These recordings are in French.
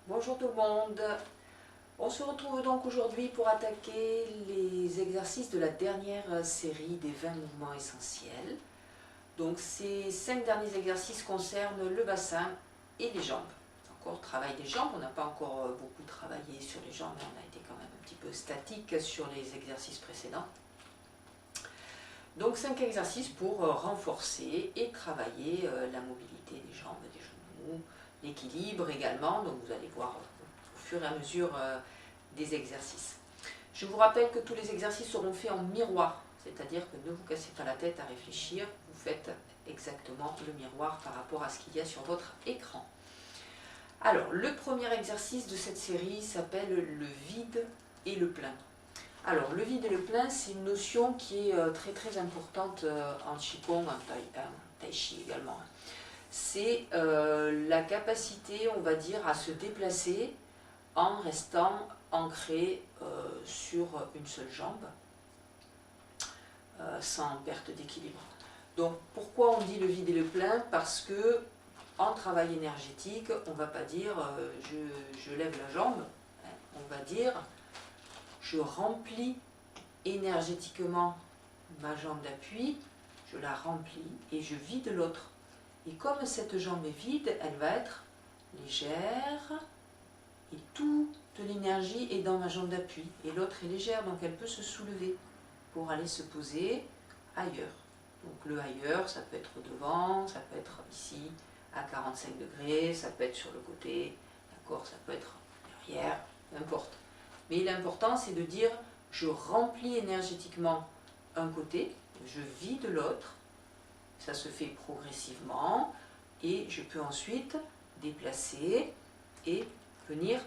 Bonjour tout le monde. On se retrouve donc aujourd'hui pour attaquer les exercices de la dernière série des 20 mouvements essentiels. Donc ces 5 derniers exercices concernent le bassin et les jambes. Encore travail des jambes, on n'a pas encore beaucoup travaillé sur les jambes, mais on a été quand même un petit peu statique sur les exercices précédents. Donc 5 exercices pour renforcer et travailler la mobilité des jambes, des genoux, l'équilibre également, donc vous allez voir au fur et à mesure des exercices. Je vous rappelle que tous les exercices seront faits en miroir, c'est-à-dire que ne vous cassez pas la tête à réfléchir, vous faites exactement le miroir par rapport à ce qu'il y a sur votre écran. Alors, le premier exercice de cette série s'appelle le vide et le plein. Alors, le vide et le plein, c'est une notion qui est très importante en Qigong, en Tai Chi également. C'est la capacité, on va dire, à se déplacer en restant ancré sur une seule jambe, sans perte d'équilibre. Donc pourquoi on dit le vide et le plein? Parce que en travail énergétique, on ne va pas dire je lève la jambe, hein, on va dire je remplis énergétiquement ma jambe d'appui, je la remplis et je vide l'autre. Et comme cette jambe est vide, elle va être légère et toute l'énergie est dans ma jambe d'appui. Et l'autre est légère, donc elle peut se soulever pour aller se poser ailleurs. Donc le ailleurs, ça peut être devant, ça peut être ici à 45 degrés, ça peut être sur le côté, d'accord, ça peut être derrière, n'importe. Mais l'important c'est de dire je remplis énergétiquement un côté, je vide l'autre. Ça se fait progressivement et je peux ensuite déplacer et venir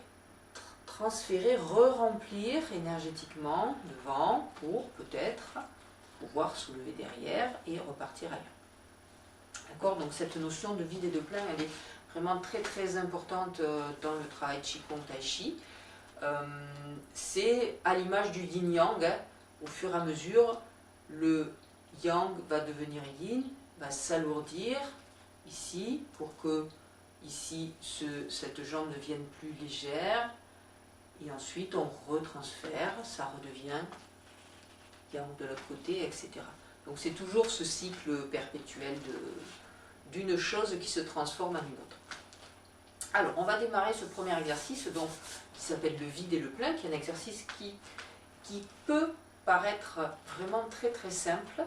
transférer, re-remplir énergétiquement devant pour peut-être pouvoir soulever derrière et repartir ailleurs. D'accord? Donc cette notion de vide et de plein, elle est vraiment très importante dans le travail Qigong Tai Chi. C'est à l'image du yin-yang, hein, au fur et à mesure, le yang va devenir yin, va s'alourdir ici pour que ici cette jambe devienne plus légère et ensuite on retransfère, ça redevient yang de l'autre côté, etc. Donc c'est toujours ce cycle perpétuel d'une chose qui se transforme en une autre. Alors on va démarrer ce premier exercice donc, qui s'appelle le vide et le plein, qui est un exercice qui peut paraître vraiment très simple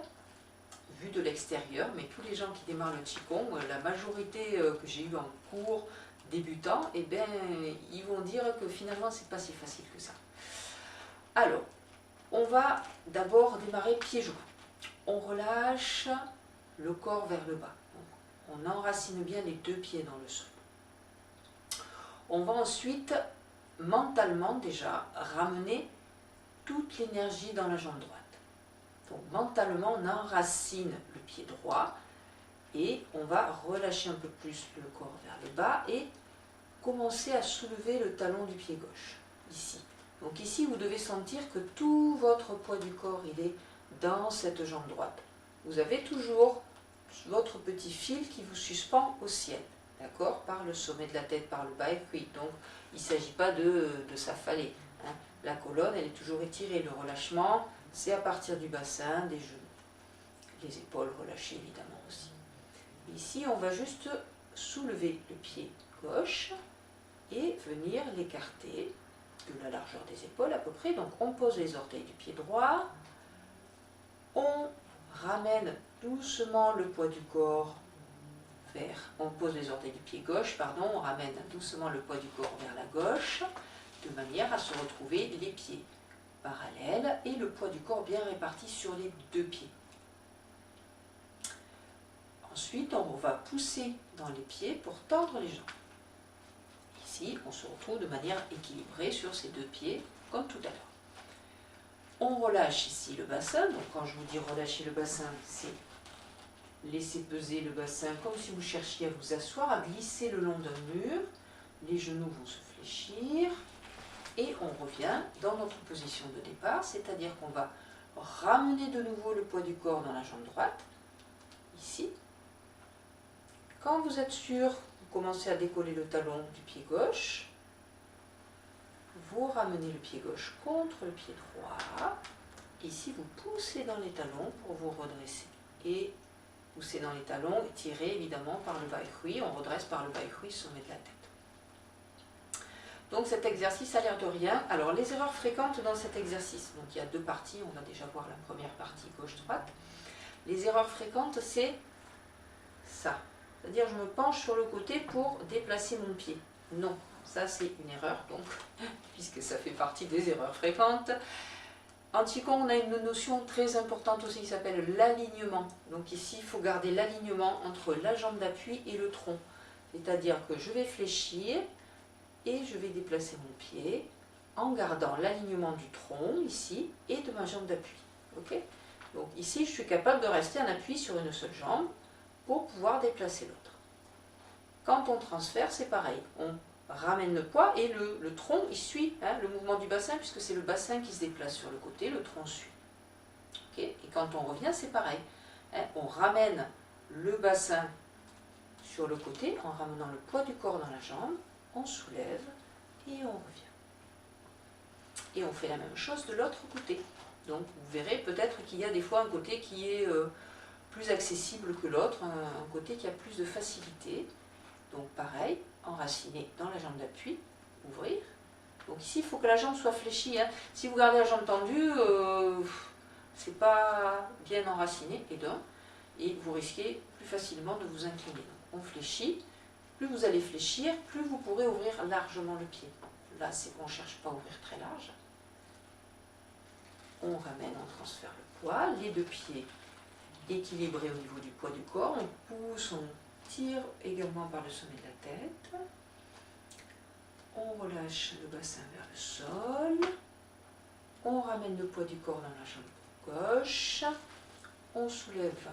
vu de l'extérieur, mais tous les gens qui démarrent le Qigong, la majorité que j'ai eu en cours débutant, eh bien, ils vont dire que finalement c'est pas si facile que ça. Alors, on va d'abord démarrer pieds-joints. On relâche le corps vers le bas. On enracine bien les deux pieds dans le sol. On va ensuite, mentalement déjà, ramener toute l'énergie dans la jambe droite. Donc mentalement, on enracine le pied droit et on va relâcher un peu plus le corps vers le bas et commencer à soulever le talon du pied gauche, ici. Donc ici, vous devez sentir que tout votre poids du corps, il est dans cette jambe droite. Vous avez toujours votre petit fil qui vous suspend au ciel, d'accord, par le sommet de la tête, par le bas écuit. Donc il ne s'agit pas de s'affaler. Hein. La colonne, elle est toujours étirée. Le relâchement, c'est à partir du bassin, des genoux. Les épaules relâchées évidemment aussi. Ici, on va juste soulever le pied gauche et venir l'écarter de la largeur des épaules à peu près. Donc on pose les orteils du pied droit, on ramène doucement le poids du corps vers, on pose les orteils du pied gauche, pardon, on ramène doucement le poids du corps vers la gauche, de manière à se retrouver les pieds parallèles et le poids du corps bien réparti sur les deux pieds. Ensuite, on va pousser dans les pieds pour tendre les jambes. Ici, on se retrouve de manière équilibrée sur ces deux pieds, comme tout à l'heure. On relâche ici le bassin. Donc quand je vous dis relâcher le bassin, c'est laisser peser le bassin comme si vous cherchiez à vous asseoir, à glisser le long d'un mur. Les genoux vont se fléchir. Et on revient dans notre position de départ, c'est-à-dire qu'on va ramener de nouveau le poids du corps dans la jambe droite, ici. Quand vous êtes sûr, vous commencez à décoller le talon du pied gauche, vous ramenez le pied gauche contre le pied droit. Ici, vous poussez dans les talons pour vous redresser. Et poussez dans les talons et tirez évidemment par le baïkhui. On redresse par le baïkhui, sommet de la tête. Donc cet exercice a l'air de rien. Alors les erreurs fréquentes dans cet exercice, donc il y a deux parties, on va déjà voir la première partie gauche-droite. Les erreurs fréquentes, c'est ça. C'est-à-dire je me penche sur le côté pour déplacer mon pied. Non, ça c'est une erreur, donc, puisque ça fait partie des erreurs fréquentes. En Qigong, on a une notion très importante aussi qui s'appelle l'alignement. Donc ici, il faut garder l'alignement entre la jambe d'appui et le tronc. C'est-à-dire que je vais fléchir et je vais déplacer mon pied en gardant l'alignement du tronc ici et de ma jambe d'appui. Okay, donc ici, je suis capable de rester en appui sur une seule jambe pour pouvoir déplacer l'autre. Quand on transfère, c'est pareil. On ramène le poids et le tronc, il suit le mouvement du bassin, puisque c'est le bassin qui se déplace sur le côté, le tronc suit. Okay, et quand on revient, c'est pareil. On ramène le bassin sur le côté en ramenant le poids du corps dans la jambe, on soulève et on revient. Et on fait la même chose de l'autre côté. Donc vous verrez peut-être qu'il y a des fois un côté qui est plus accessible que l'autre, un côté qui a plus de facilité. Donc pareil, enraciner dans la jambe d'appui, ouvrir. Donc ici, il faut que la jambe soit fléchie. Si vous gardez la jambe tendue, c'est pas bien enraciné, et vous risquez plus facilement de vous incliner. Donc on fléchit. Plus vous allez fléchir, plus vous pourrez ouvrir largement le pied. Là, on ne cherche pas à ouvrir très large. On ramène, on transfère le poids, les deux pieds équilibrés au niveau du poids du corps. On pousse, on tire également par le sommet de la tête. On relâche le bassin vers le sol. On ramène le poids du corps dans la jambe gauche. On soulève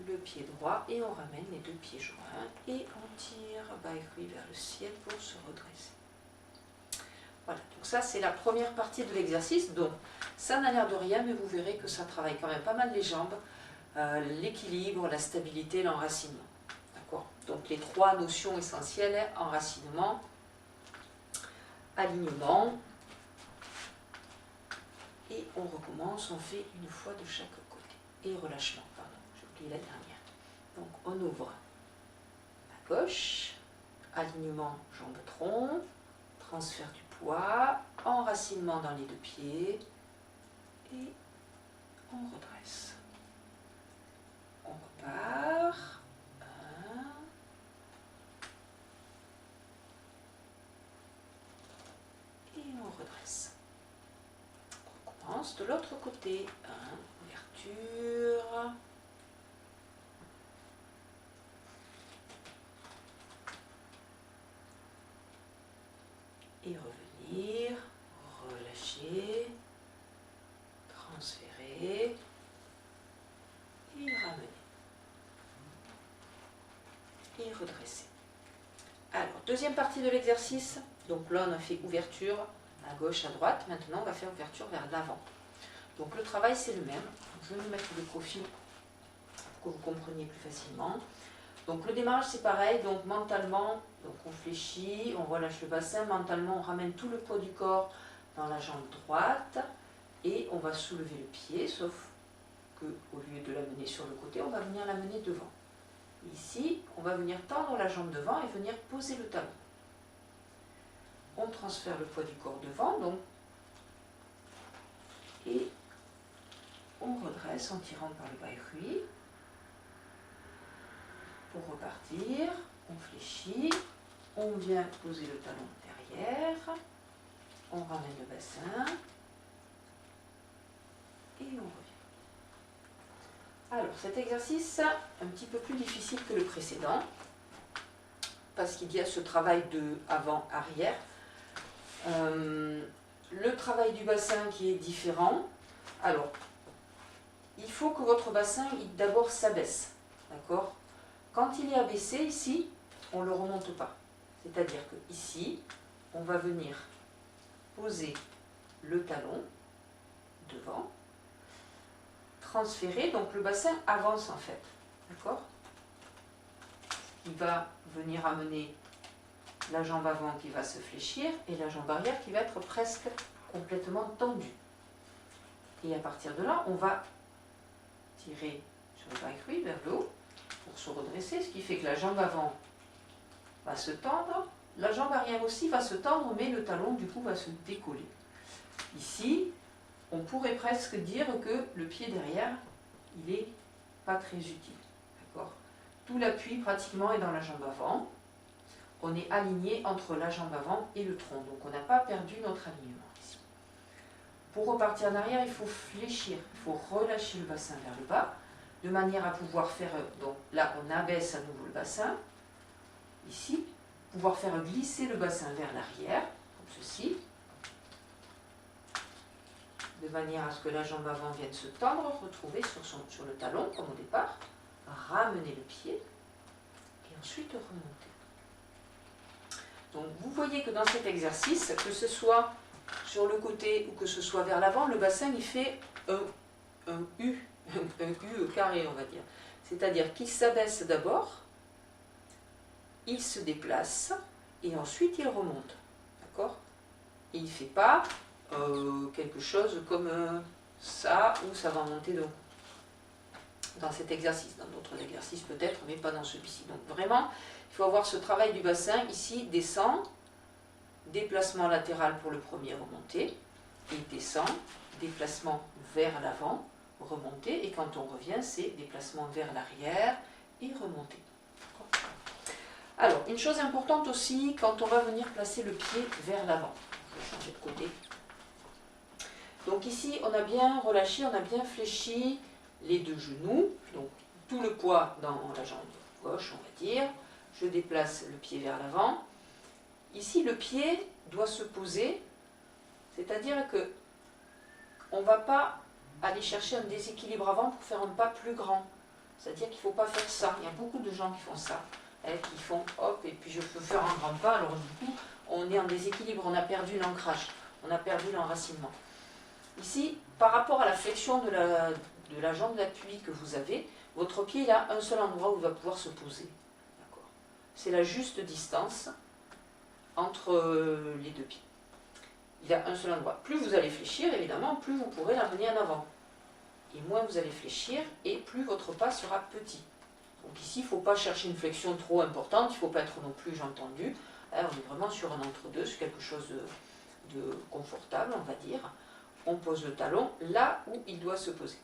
le pied droit et on ramène les deux pieds joints et on tire baïkhui vers le ciel pour se redresser. Voilà, donc ça c'est la première partie de l'exercice. Donc ça n'a l'air de rien, mais vous verrez que ça travaille quand même pas mal les jambes, l'équilibre, la stabilité, l'enracinement. D'accord ? Donc les trois notions essentielles, enracinement, alignement, et on recommence, on fait une fois de chaque côté. Et relâchement, pardon, j'ai oublié la dernière. Donc on ouvre à gauche, alignement jambe-tronc, transfert du poids, enracinement dans les deux pieds, et on redresse. On repart. Et on redresse. On recommence de l'autre côté. Ouverture. Et revenir. Relâcher. Transférer. Et ramener. Et redresser. Alors, deuxième partie de l'exercice. Donc là, on a fait ouverture à gauche, à droite. Maintenant, on va faire ouverture vers l'avant. Donc le travail, c'est le même. Je vais me mettre le profil pour que vous compreniez plus facilement. Donc le démarrage, c'est pareil. Donc mentalement, donc on fléchit, on relâche le bassin. Mentalement, on ramène tout le poids du corps dans la jambe droite. Et on va soulever le pied, sauf qu'au lieu de l'amener sur le côté, on va venir l'amener devant. Ici, on va venir tendre la jambe devant et venir poser le talon. On transfère le poids du corps devant, donc, et on redresse en tirant par le baïkhui. Pour repartir, on fléchit, on vient poser le talon derrière, on ramène le bassin, et on revient. Alors, cet exercice, un petit peu plus difficile que le précédent, parce qu'il y a ce travail de avant-arrière. Le travail du bassin qui est différent. Alors, il faut que votre bassin d'abord s'abaisse. D'accord ? Quand il est abaissé ici, on ne le remonte pas. C'est-à-dire que ici, on va venir poser le talon devant, transférer, donc le bassin avance en fait. D'accord ? Il va venir amener la jambe avant qui va se fléchir et la jambe arrière qui va être presque complètement tendue. Et à partir de là, on va tirer sur le bas-cuit vers le haut pour se redresser, ce qui fait que la jambe avant va se tendre, la jambe arrière aussi va se tendre, mais le talon du coup va se décoller. Ici, on pourrait presque dire que le pied derrière, il n'est pas très utile. D'accord ? Tout l'appui pratiquement est dans la jambe avant. On est aligné entre la jambe avant et le tronc, donc on n'a pas perdu notre alignement ici. Pour repartir en arrière, il faut fléchir, il faut relâcher le bassin vers le bas, de manière à pouvoir faire, donc là on abaisse à nouveau le bassin, ici, pouvoir faire glisser le bassin vers l'arrière, comme ceci, de manière à ce que la jambe avant vienne se tendre, retrouver sur le talon, comme au départ, ramener le pied, et ensuite remonter. Donc vous voyez que dans cet exercice, que ce soit sur le côté ou que ce soit vers l'avant, le bassin il fait un U carré on va dire. C'est-à-dire qu'il s'abaisse d'abord, il se déplace et ensuite il remonte. D'accord ? Et il ne fait pas quelque chose comme ça où ça va monter donc dans cet exercice, dans d'autres exercices peut-être, mais pas dans celui-ci. Donc vraiment, il faut avoir ce travail du bassin, ici, descend, déplacement latéral pour le premier, remonter, et descend, déplacement vers l'avant, remonter, et quand on revient, c'est déplacement vers l'arrière et remonter. Alors, une chose importante aussi, quand on va venir placer le pied vers l'avant, je vais changer de côté. Donc ici, on a bien relâché, on a bien fléchi les deux genoux, donc tout le poids dans la jambe gauche, on va dire. Je déplace le pied vers l'avant. Ici, le pied doit se poser, c'est-à-dire que on ne va pas aller chercher un déséquilibre avant pour faire un pas plus grand. C'est-à-dire qu'il ne faut pas faire ça. Il y a beaucoup de gens qui font ça, qui font hop, et puis je peux faire un grand pas, alors du coup, on est en déséquilibre, on a perdu l'ancrage, on a perdu l'enracinement. Ici, par rapport à la flexion de la jambe d'appui que vous avez, votre pied il a un seul endroit où il va pouvoir se poser. C'est la juste distance entre les deux pieds. Il a un seul endroit. Plus vous allez fléchir, évidemment, plus vous pourrez l'amener en avant. Et moins vous allez fléchir, et plus votre pas sera petit. Donc ici, il ne faut pas chercher une flexion trop importante, il ne faut pas être non plus jambe tendue. On est vraiment sur un entre-deux, sur quelque chose de confortable, on va dire. On pose le talon là où il doit se poser.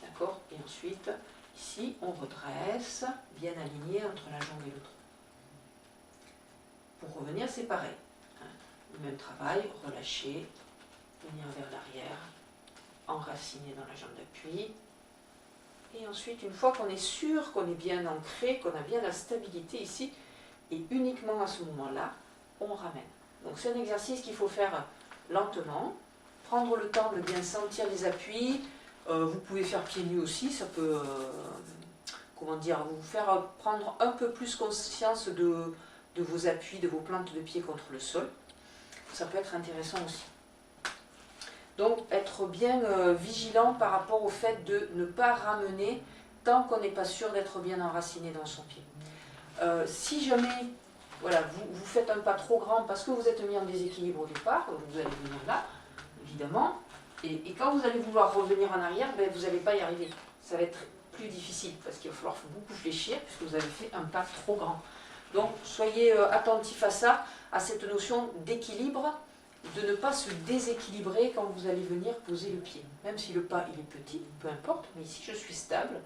D'accord ? Et ensuite, ici, on redresse, bien aligné entre la jambe et le tronc. Pour revenir, c'est pareil. Le même travail, relâcher, venir vers l'arrière, enraciner dans la jambe d'appui. Et ensuite, une fois qu'on est sûr qu'on est bien ancré, qu'on a bien la stabilité ici, et uniquement à ce moment-là, on ramène. Donc c'est un exercice qu'il faut faire lentement, prendre le temps de bien sentir les appuis. Vous pouvez faire pieds nus aussi, ça peut vous faire prendre un peu plus conscience de vos appuis, de vos plantes de pied contre le sol. Ça peut être intéressant aussi. Donc être bien vigilant par rapport au fait de ne pas ramener tant qu'on n'est pas sûr d'être bien enraciné dans son pied. Si jamais vous faites un pas trop grand parce que vous êtes mis en déséquilibre au départ, vous allez venir là, évidemment, et quand vous allez vouloir revenir en arrière, vous n'allez pas y arriver. Ça va être plus difficile parce qu'il va falloir beaucoup fléchir puisque vous avez fait un pas trop grand. Donc soyez attentifs à ça, à cette notion d'équilibre, de ne pas se déséquilibrer quand vous allez venir poser le pied. Même si le pas il est petit, peu importe, mais ici je suis stable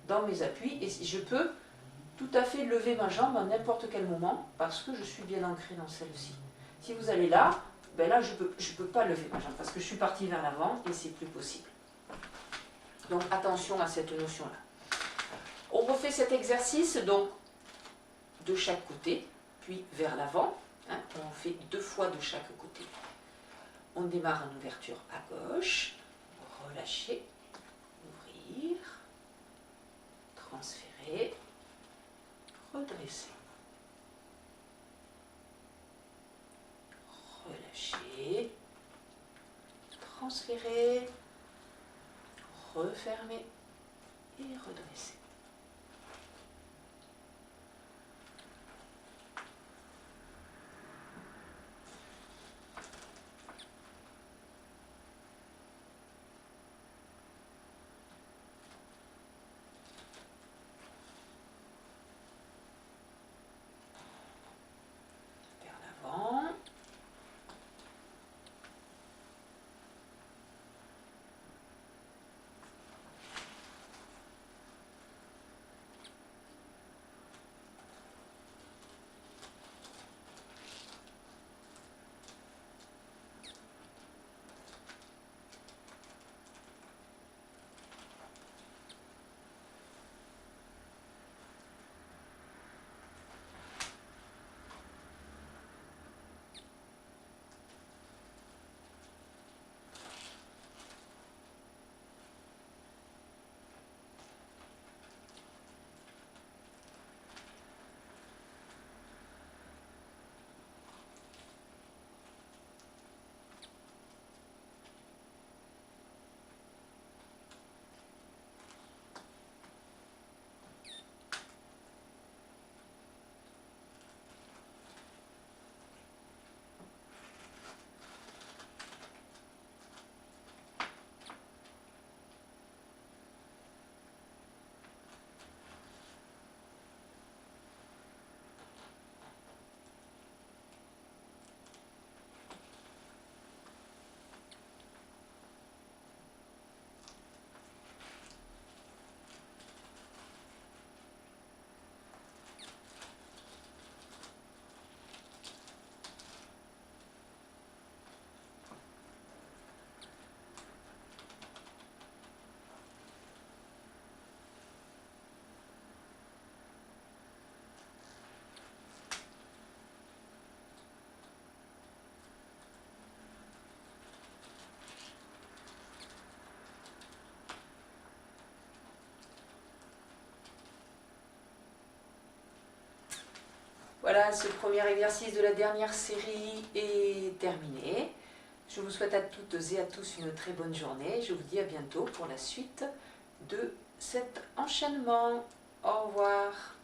dans mes appuis et je peux tout à fait lever ma jambe à n'importe quel moment parce que je suis bien ancré dans celle-ci. Si vous allez là, là je peux pas lever ma jambe parce que je suis parti vers l'avant et c'est plus possible. Donc attention à cette notion-là. On refait cet exercice donc de chaque côté, puis vers l'avant. On fait 2 fois de chaque côté. On démarre en ouverture à gauche, relâcher, ouvrir, transférer, redresser. Relâcher, transférer, refermer et redresser. Voilà, ce premier exercice de la dernière série est terminé. Je vous souhaite à toutes et à tous une très bonne journée. Je vous dis à bientôt pour la suite de cet enchaînement. Au revoir.